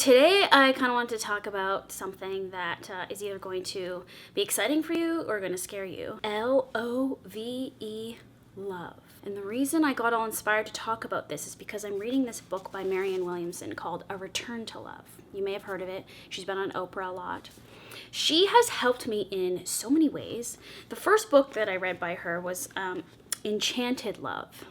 Today, I kind of want to talk about something that is either going to be exciting for you or going to scare you. L-O-V-E, love. And the reason I got all inspired to talk about this is because I'm reading this book by Marianne Williamson called A Return to Love. You may have heard of it. She's been on Oprah a lot. She has helped me in so many ways. The first book that I read by her was Enchanted Love.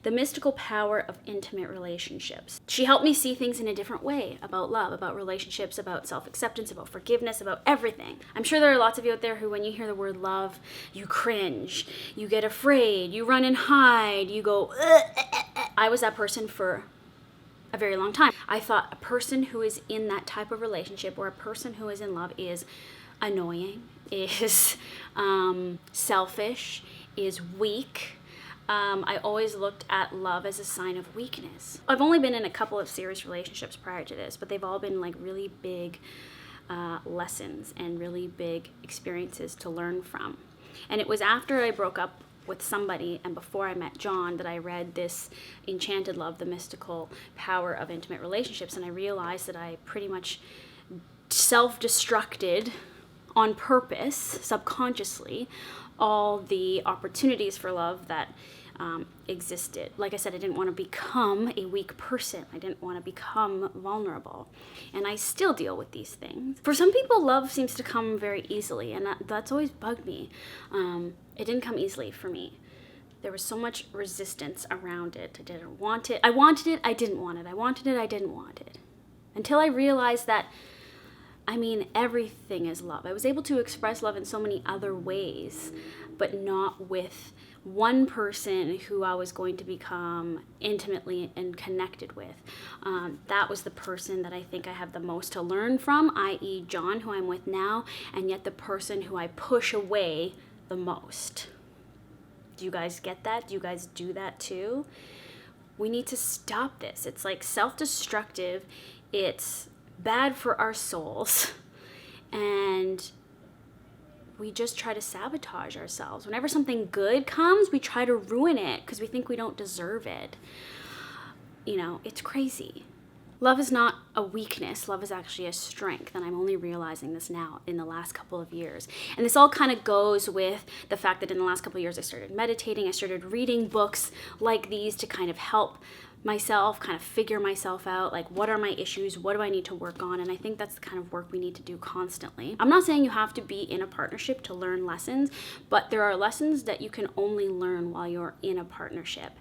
The Mystical Power of Intimate Relationships. She helped me see things in a different way about love, about relationships, about self-acceptance, about forgiveness, about everything. I'm sure there are lots of you out there who, when you hear the word love, you cringe, you get afraid, you run and hide, you go, I was that person for a very long time. I thought a person who is in that type of relationship or a person who is in love is annoying, is selfish, is weak. I always looked at love as a sign of weakness. I've only been in a couple of serious relationships prior to this, but they've all been like really big lessons and really big experiences to learn from. And it was after I broke up with somebody and before I met John that I read this Enchanted Love, The Mystical Power of Intimate Relationships, and I realized that I pretty much self-destructed on purpose, subconsciously, all the opportunities for love that existed. Like I said, I didn't want to become a weak person. I didn't want to become vulnerable. And I still deal with these things. For some people, love seems to come very easily, and that's always bugged me. It didn't come easily for me. There was so much resistance around it. I didn't want it. I wanted it. I didn't want it. I wanted it. I didn't want it. Until I realized that everything is love. I was able to express love in so many other ways, but not with one person who I was going to become intimately and connected with. That was the person that I think I have the most to learn from, i.e. John, who I'm with now, and yet the person who I push away the most. Do you guys get that? Do you guys do that too? We need to stop this. It's like self-destructive. It's bad for our souls, and we just try to sabotage ourselves. Whenever something good comes, we try to ruin it because we think we don't deserve it. It's crazy. Love is not a weakness. Love is actually a strength, and I'm only realizing this now in the last couple of years. And this all kind of goes with the fact that in the last couple of years I started meditating, I started reading books like these to kind of help myself, kind of figure myself out, like what are my issues, what do I need to work on, and I think that's the kind of work we need to do constantly. I'm not saying you have to be in a partnership to learn lessons, but there are lessons that you can only learn while you're in a partnership.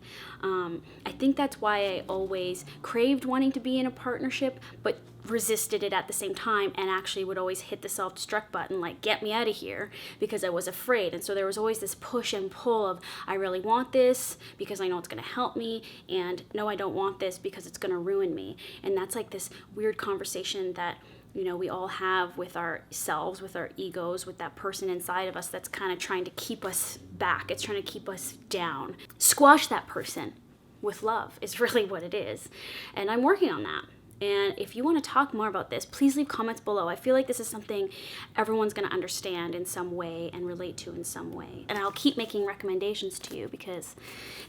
I think that's why I always craved wanting to be in a partnership, but resisted it at the same time and actually would always hit the self-destruct button, like get me out of here, because I was afraid. And so there was always this push and pull of I really want this because I know it's going to help me, and no, I don't want this because it's going to ruin me. And that's like this weird conversation that we all have with ourselves, with our egos, with that person inside of us that's kind of trying to keep us back. It's trying to keep us down. Squash that person with love is really what it is. And I'm working on that. And if you want to talk more about this, please leave comments below. I feel like this is something everyone's going to understand in some way and relate to in some way. And I'll keep making recommendations to you because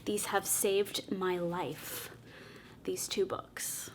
these have saved my life, these two books.